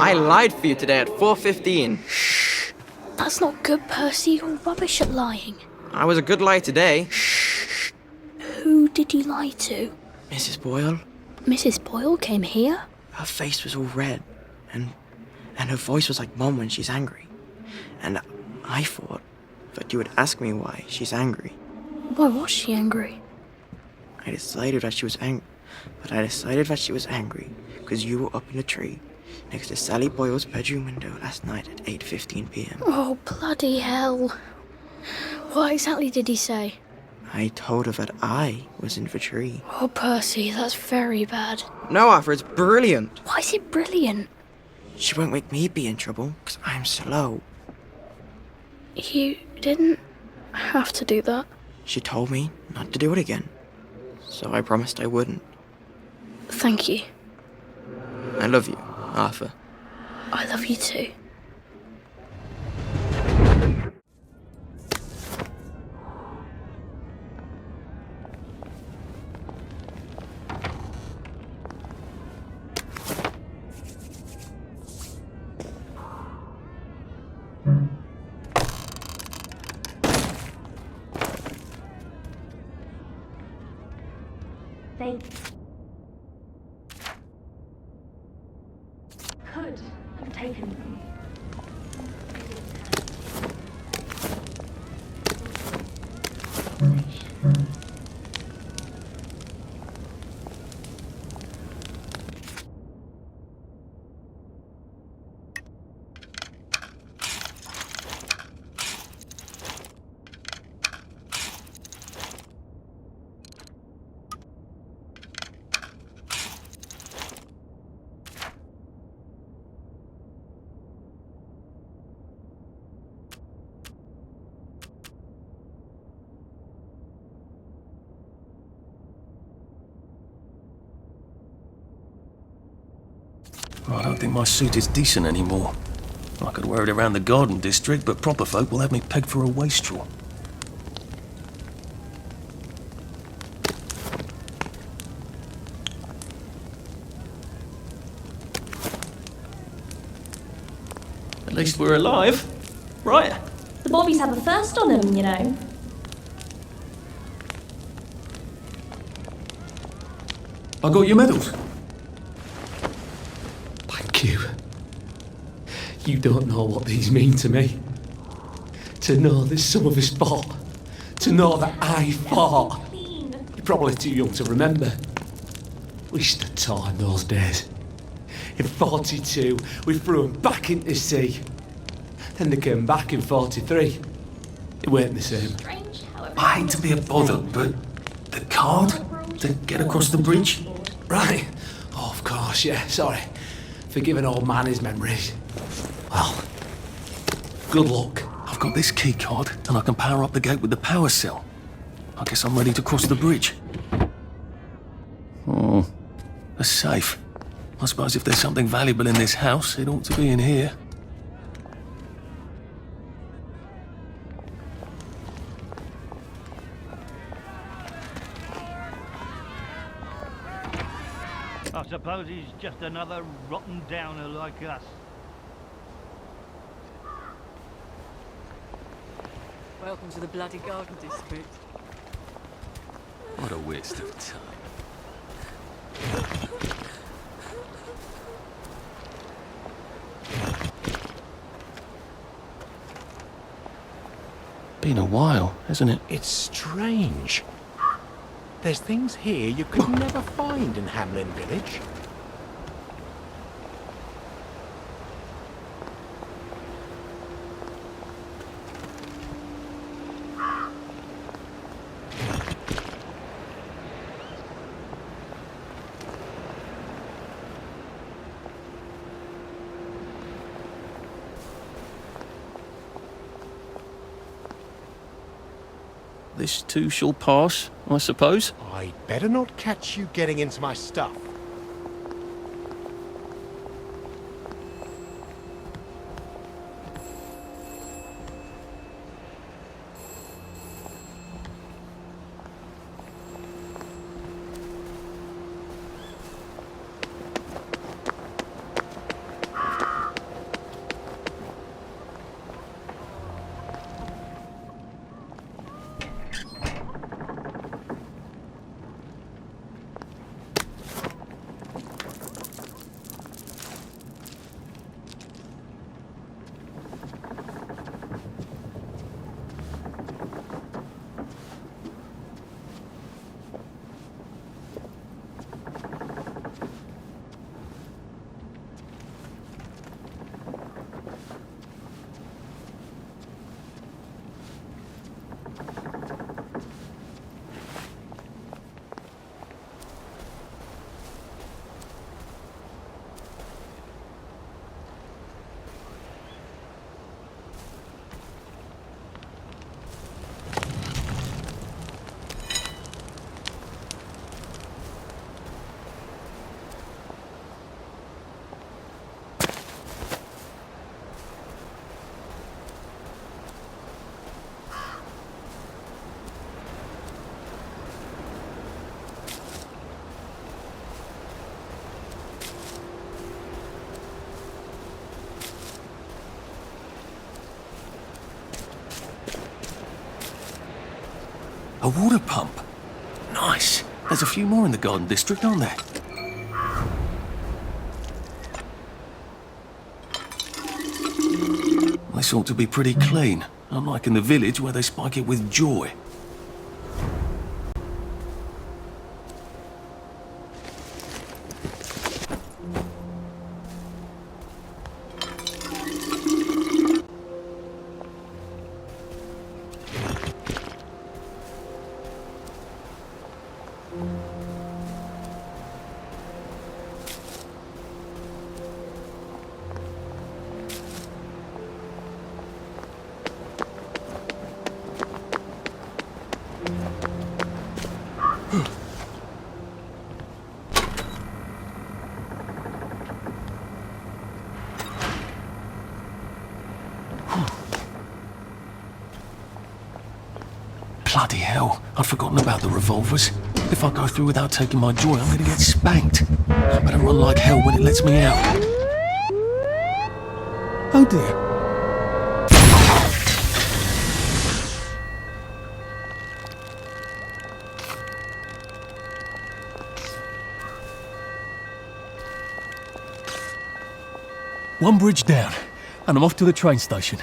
I lied for you today at 4:15. That's not good, Percy. You're rubbish at lying. I was a good liar today. Who did you lie to? Mrs. Boyle, Mrs. Boyle came here? her face was all red, and her voice was like Mom when she's angry. And I thought that you would ask me why she's angry. Why was she angry? I decided that she was angry because you were up in a tree next to Sally Boyle's bedroom window last night at 8:15 p.m. Oh, bloody hell. What exactly did he say? I told her that I was in the tree. Oh, Percy, that's very bad. No, Arthur, it's brilliant. Why is it brilliant? She won't make me be in trouble because I'm slow. You didn't have to do that. She told me not to do it again, so I promised I wouldn't. Thank you. I love you, Arthur. I love you too. They could have taken them. I don't think my suit is decent anymore. I could wear it around the garden district, but proper folk will have me pegged for a wastrel. At least we're alive, right? The Bobbies have a first on them, you know. I got your medals. Thank you. You don't know what these mean to me. To know that some of us fought. To know that I fought. Clean. You're probably too young to remember. We stood tall in those days. In 42, we threw them back into the sea. Then they came back in 43. It weren't the same. Strange how I hate to be a bother, but the card to get across the bridge? Right. Oh, of course, yeah, sorry. Forgive an old man his memories. Well, good luck. I've got this key card, and I can power up the gate with the power cell. I guess I'm ready to cross the bridge. Oh, a safe. I suppose if there's something valuable in this house, it ought to be in here. I suppose he's just another rotten downer like us. Welcome to the bloody garden district. What a waste of time. Been a while, hasn't it? It's strange. There's things here you could never find in Hamlin Village. This too shall pass, I suppose. I'd better not catch you getting into my stuff. A water pump. Nice. There's a few more in the Garden District, aren't there? This ought to be pretty clean, unlike in the village where they spike it with joy. Bloody hell, I'd forgotten about the revolvers. If I go through without taking my joy, I'm gonna get spanked. I better run like hell when it lets me out. Oh dear. One bridge down, and I'm off to the train station.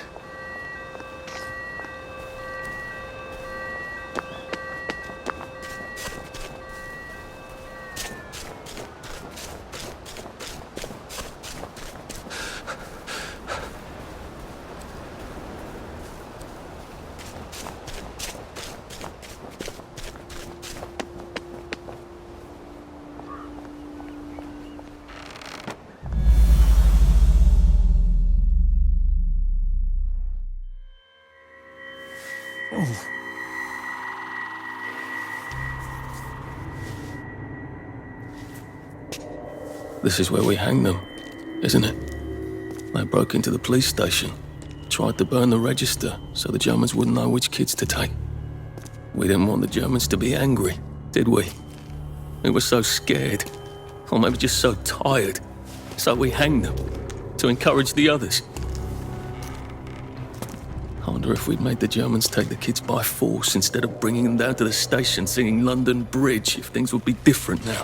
This is where we hang them, isn't it? They broke into the police station, tried to burn the register so the Germans wouldn't know which kids to take. We didn't want the Germans to be angry, did we? We were so scared, or maybe just so tired, so we hanged them to encourage the others. I wonder if we'd made the Germans take the kids by force instead of bringing them down to the station singing London Bridge, if things would be different now.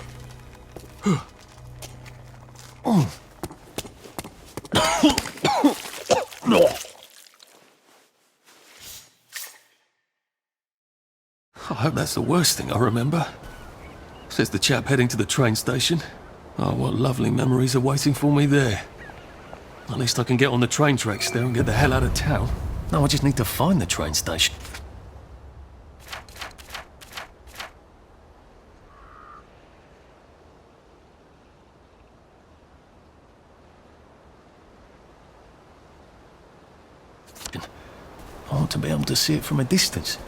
I hope that's the worst thing I remember. Says the chap heading to the train station. Oh, what lovely memories are waiting for me there. At least I can get on the train tracks there and get the hell out of town. Now I just need to find the train station. I want to be able to see it from a distance.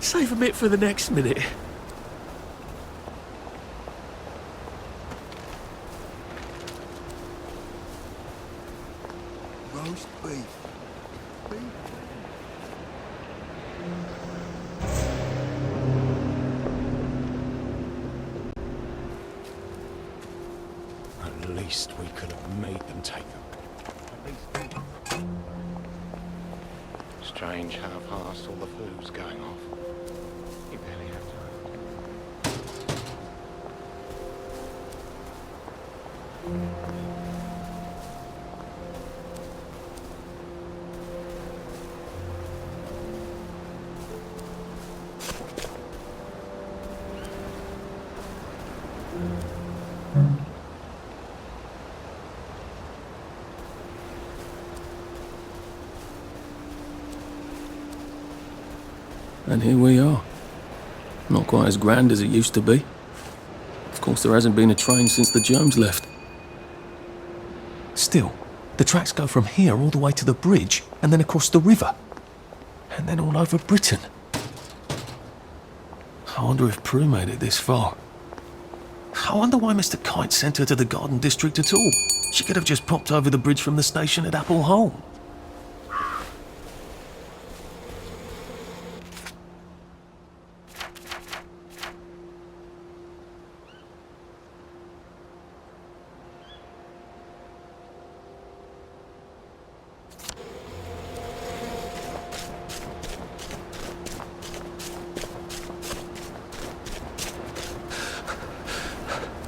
Save a bit for the next minute. Roast beef. At least we could have made them take them. Strange how fast all the food's going off. You barely have time. And here we are. Not quite as grand as it used to be. Of course, there hasn't been a train since the Germs left. Still, the tracks go from here all the way to the bridge, and then across the river. And then all over Britain. I wonder if Prue made it this far. I wonder why Mr. Kite sent her to the Garden District at all. She could have just popped over the bridge from the station at Apple Hole.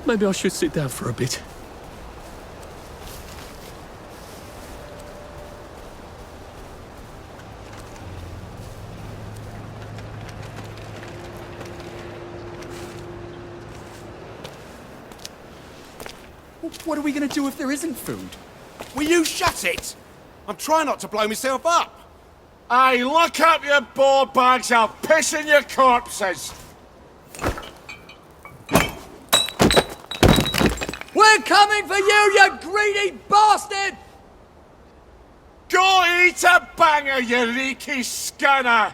Maybe I should sit down for a bit. What are we going to do if there isn't food? Will you shut it? I'm trying not to blow myself up. Hey, lock up your board bags, I'll piss in your corpses! We're coming for you, you greedy bastard! Go eat a banger, you leaky scunner!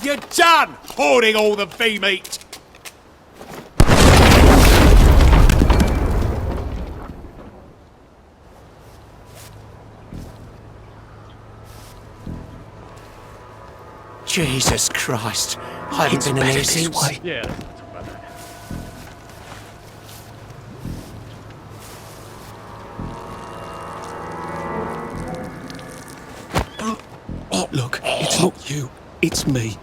You're done hoarding all the bee meat. Jesus Christ. I haven't been in here since. Yeah. Look, it's not you, it's me.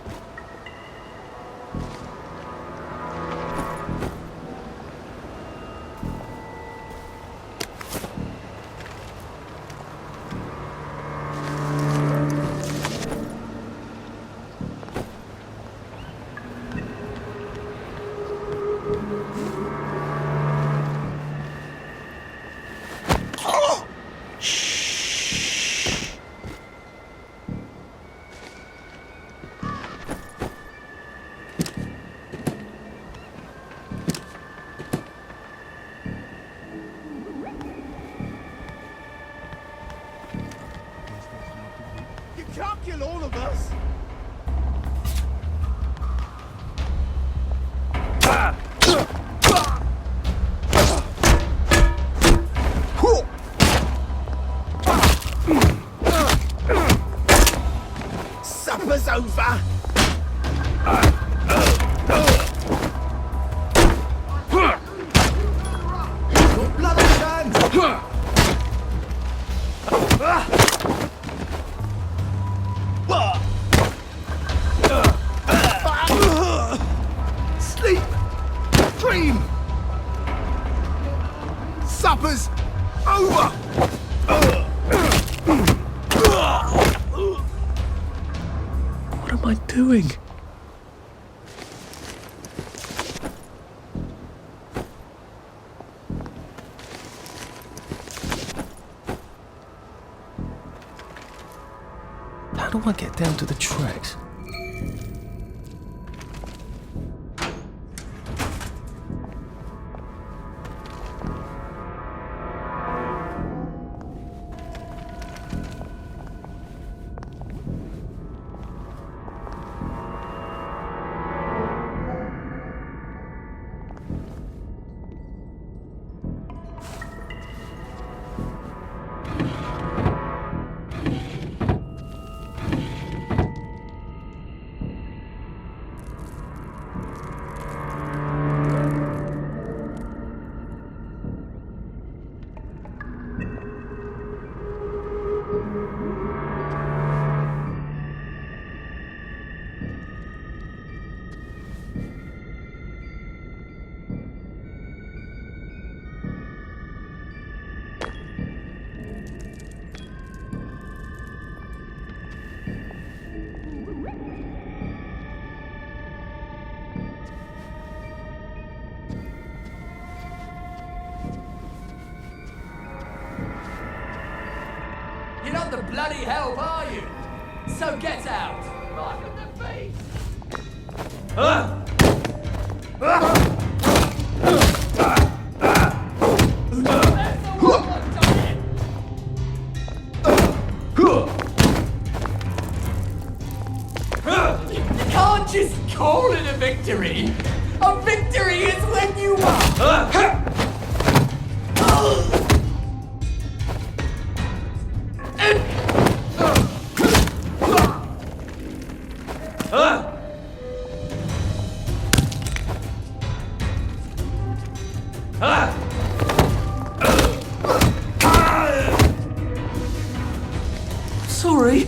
You can't kill all of us. Supper's over. Blood on hands. Sleep! Dream! Supper's over! What am I doing? How do I get down to the tracks? You're not the bloody help, are you? So get out! Mark of the beast! You can't just call it a victory! A victory is when you are! Sorry.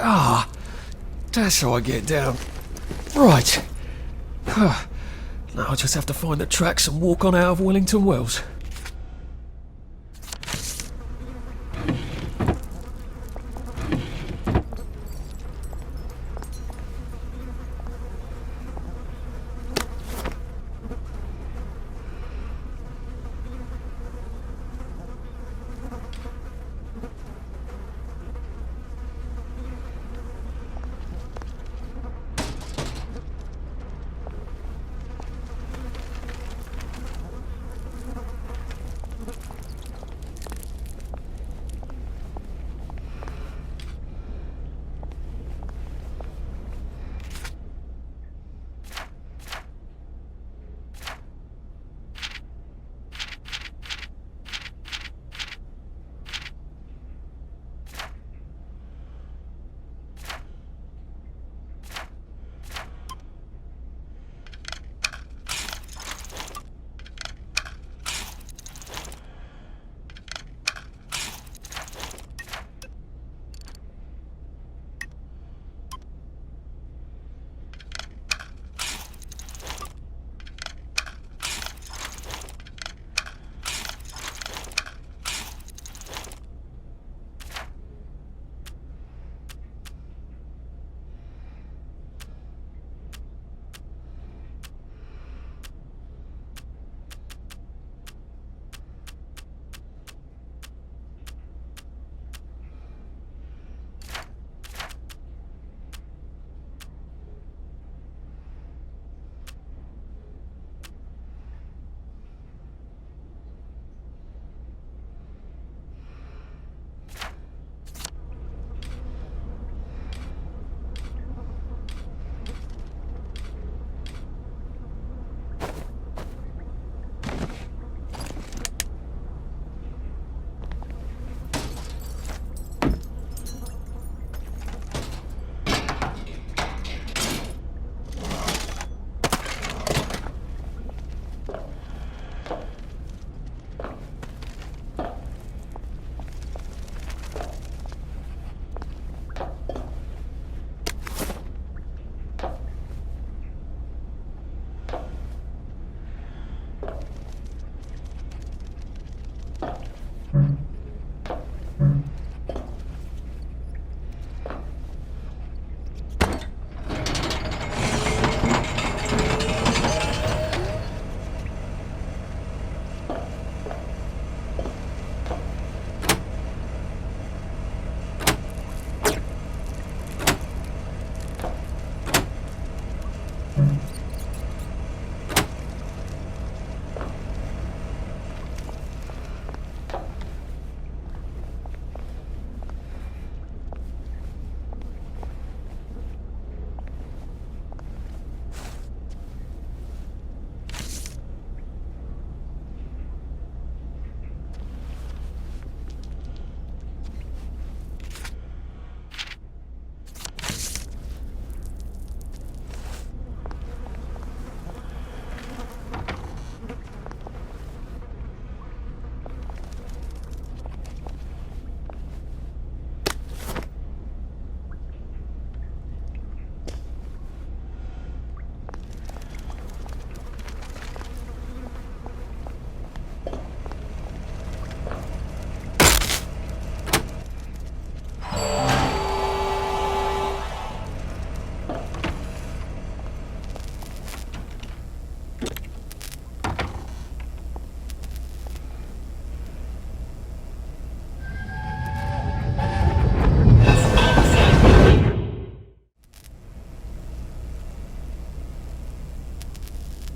Ah, that's how I get down. Right. Now I just have to find the tracks and walk on out of Wellington Wells.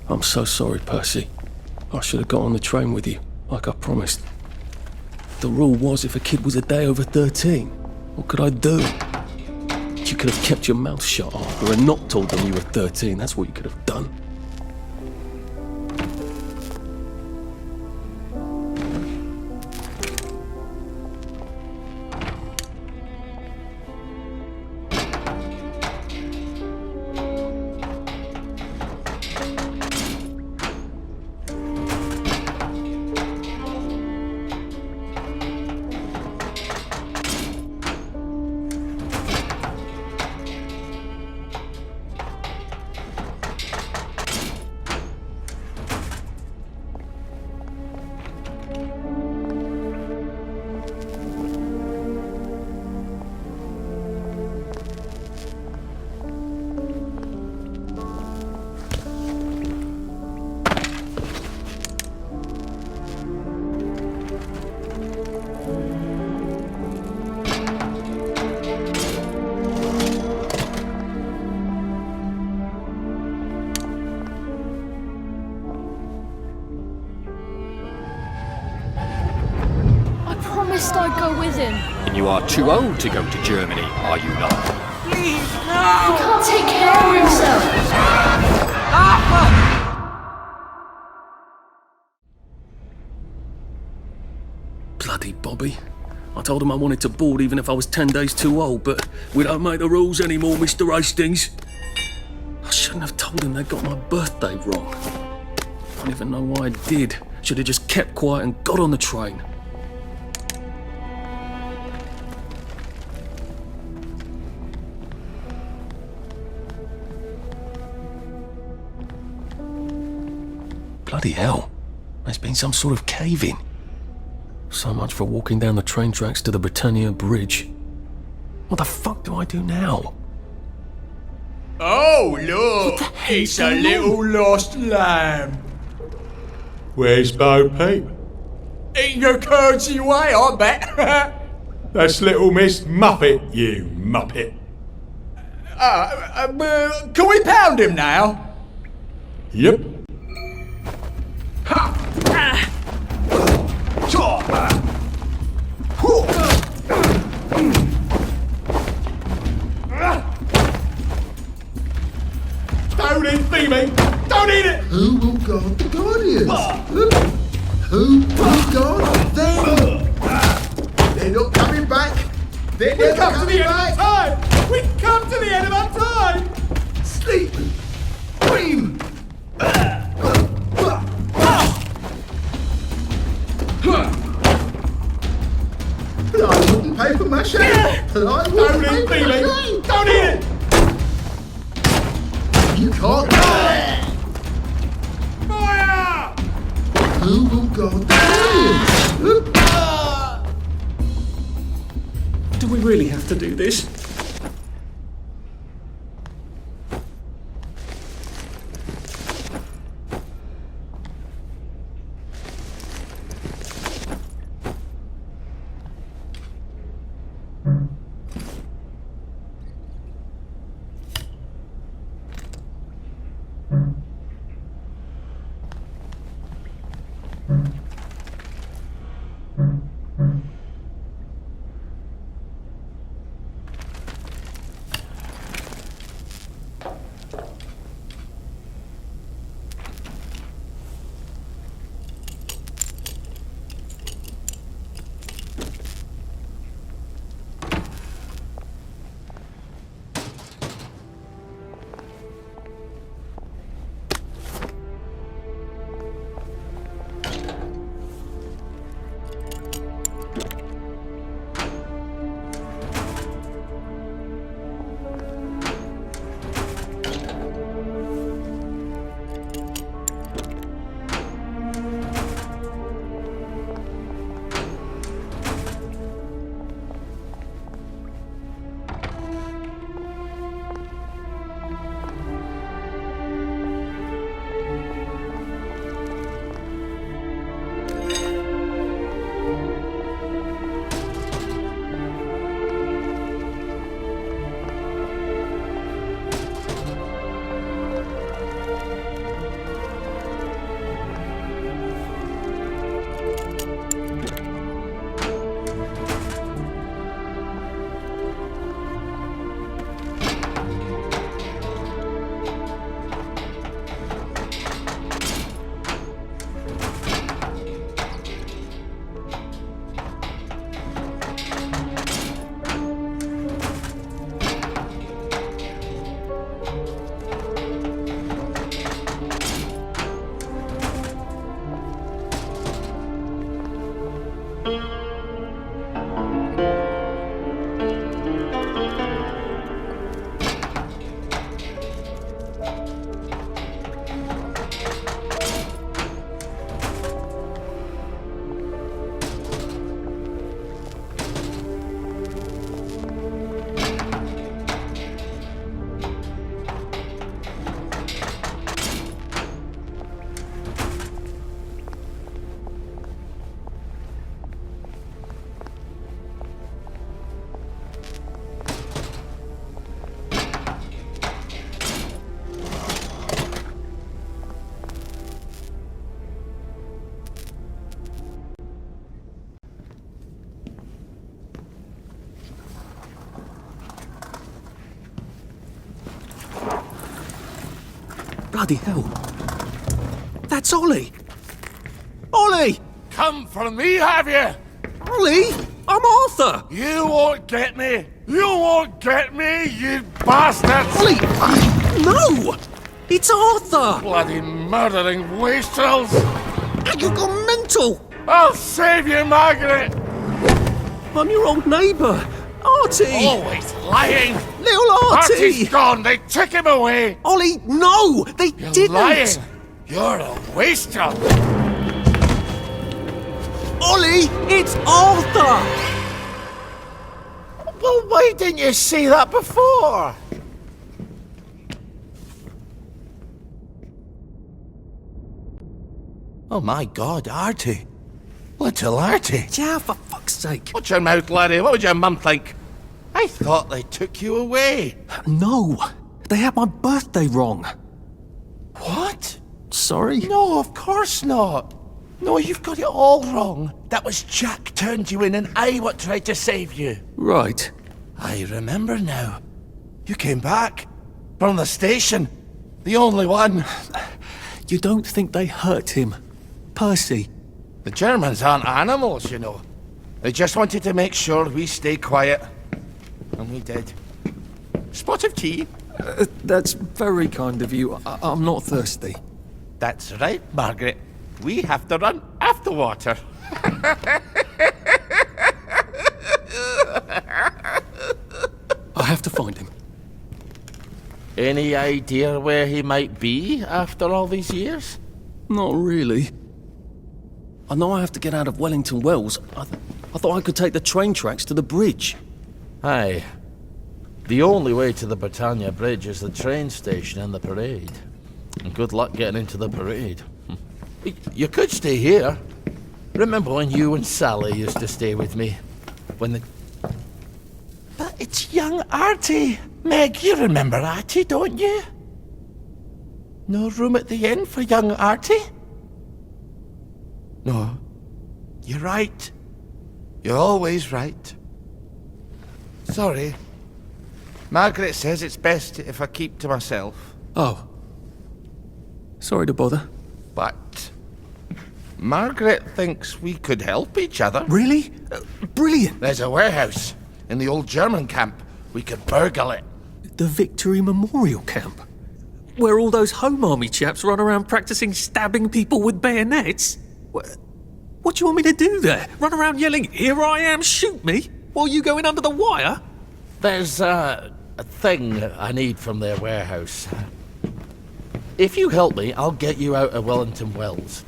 I'm so sorry, Percy. I should have got on the train with you, like I promised. The rule was if a kid was a day over 13, what could I do? You could have kept your mouth shut, Arthur, and not told them you were 13. That's what you could have done. You are too old to go to Germany, are you not? He can't take care of himself. Bloody Bobby. I told him I wanted to board even if I was 10 days too old, but we don't make the rules anymore, Mr. Hastings. I shouldn't have told him they got my birthday wrong. I don't even know why I did. Should have just kept quiet and got on the train. Bloody hell. There's been some sort of cave-in. So much for walking down the train tracks to the Britannia Bridge. What the fuck do I do now? Oh, look! It's a little lost lamb. Where's Bo Peep? Eating a curdsy way, I bet. That's little Miss Muppet, you muppet. Can we pound him now? Yep. Don't eat Phoebe! Don't eat it! Who will guard the Guardians? Who will guard them? They're not coming back. They're never coming back. Time! We come to the end of our time! Sleep. Dream. I wouldn't pay for my share. Don't eat Phoebe! Don't eat it! You can't. Fire! Who will guard the Guardians? Do we really have to do this? Bloody hell. That's Ollie. Ollie! Come for me, have you? Ollie! I'm Arthur! You won't get me! You won't get me, you bastard! Ollie! No! It's Arthur! Bloody murdering wastrels! You've gone mental! I'll save you, Margaret! I'm your old neighbour, Artie! Always lying! Little Artie! Artie's gone! They took him away! Ollie, no! They You're didn't! lying! You're a wastrel! Ollie, it's Arthur! Well, why didn't you see that before? Oh my God, Artie. Little Artie. Yeah, for fuck's sake. Watch your mouth, laddie. What would your mum think? I thought they took you away. No, they had my birthday wrong. What? Sorry? No, of course not. No, you've got it all wrong. That was Jack turned you in and I what tried to save you. Right. I remember now. You came back. From the station. The only one. You don't think they hurt him? Percy? The Germans aren't animals, you know. They just wanted to make sure we stay quiet. And we did. Spot of tea? That's very kind of you. I'm not thirsty. That's right, Margaret. We have to run after water. I have to find him. Any idea where he might be after all these years? Not really. I know I have to get out of Wellington Wells. I thought I could take the train tracks to the bridge. Aye. The only way to the Britannia Bridge is the train station and the parade. And good luck getting into the parade. You could stay here. Remember when you and Sally used to stay with me? When the... But it's young Artie. Meg, you remember Artie, don't you? No room at the inn for young Artie? No. You're right. You're always right. Sorry. Margaret says it's best if I keep to myself. Oh. Sorry to bother. But Margaret thinks we could help each other. Really? Brilliant. There's a warehouse in the old German camp. We could burgle it. The Victory Memorial Camp? Where all those Home Army chaps run around practicing stabbing people with bayonets? What do you want me to do there? Run around yelling, "Here I am, shoot me," while you go in under the wire? There's a thing I need from their warehouse. If you help me, I'll get you out of Wellington Wells.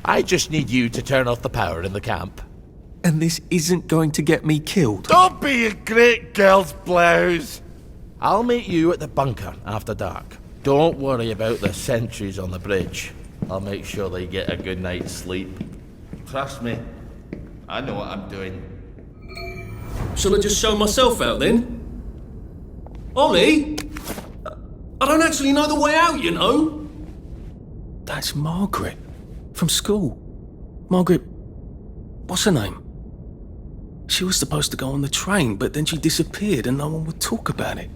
I just need you to turn off the power in the camp. And this isn't going to get me killed. Don't be a great girl's blouse. I'll meet you at the bunker after dark. Don't worry about the sentries on the bridge. I'll make sure they get a good night's sleep. Trust me, I know what I'm doing. Shall I just show myself out then? Ollie? I don't actually know the way out, you know. That's Margaret. From school. Margaret... what's her name? She was supposed to go on the train, but then she disappeared and no one would talk about it.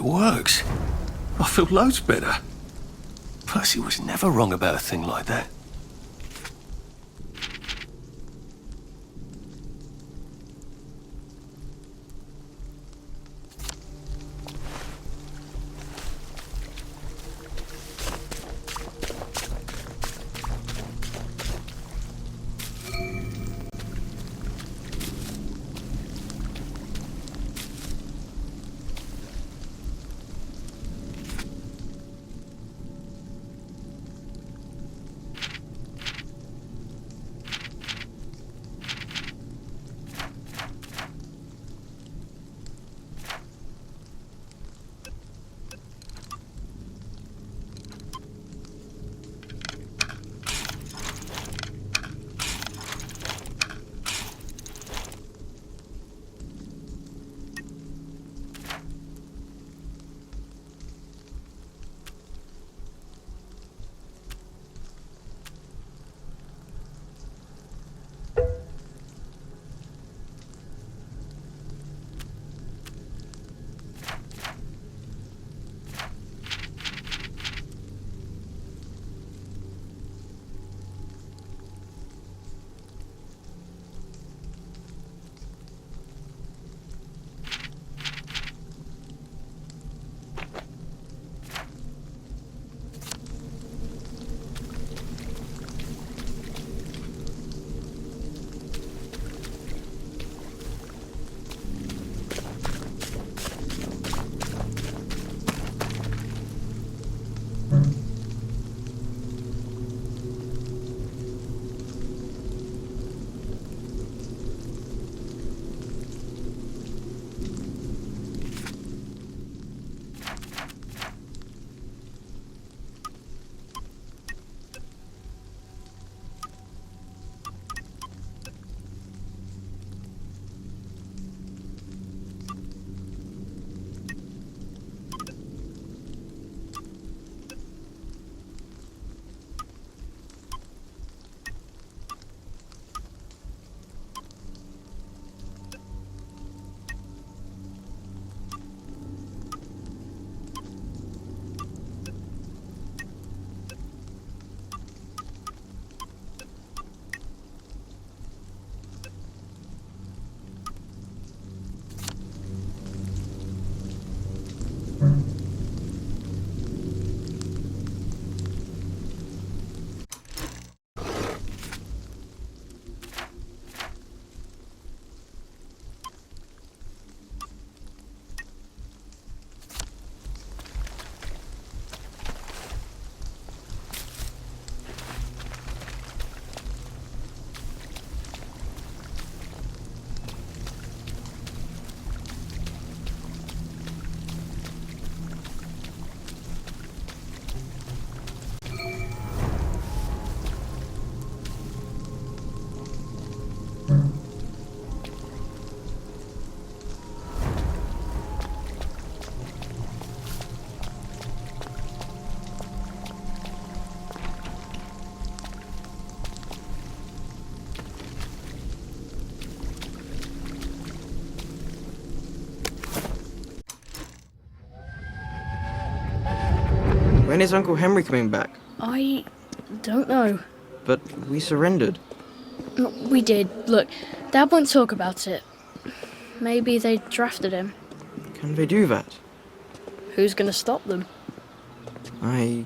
it works. I feel loads better. Percy was never wrong about a thing like that. When is Uncle Henry coming back? I don't know. But we surrendered. We did. Look, Dad won't talk about it. Maybe they drafted him. Can they do that? Who's gonna stop them? I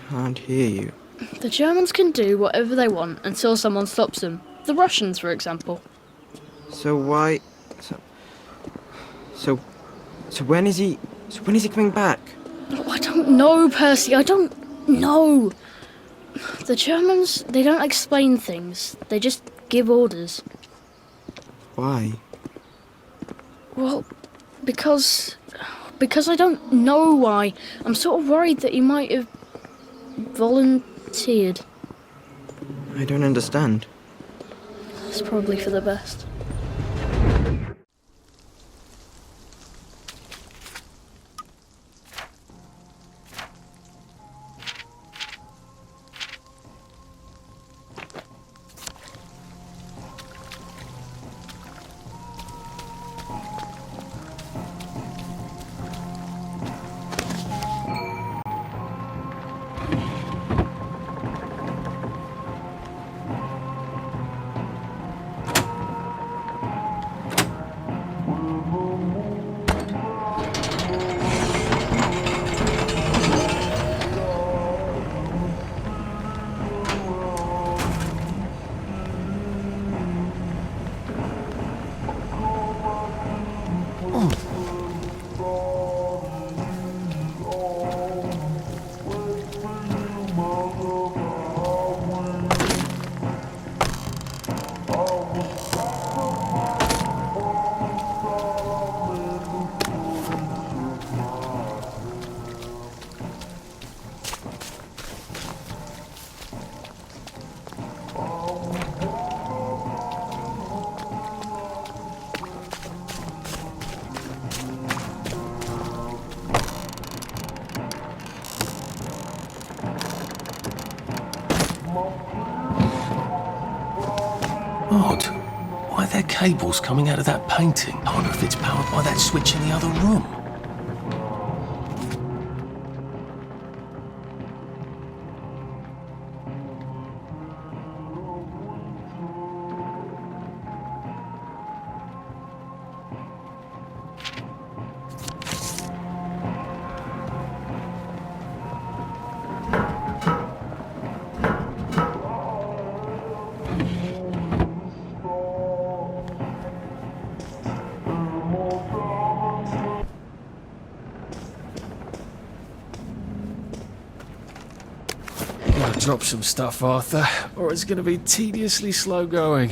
can't hear you. The Germans can do whatever they want until someone stops them. The Russians, for example. So why... So when is he... So when is he coming back? Oh, I don't know, Percy. I don't know. The Germans, they don't explain things. They just give orders. Why? Well, because I don't know why. I'm sort of worried that he might have volunteered. I don't understand. It's probably for the best. Odd. Why are there cables coming out of that painting? I wonder if it's powered by that switch in the other room. Gotta drop some stuff, Arthur, or it's gonna be tediously slow going.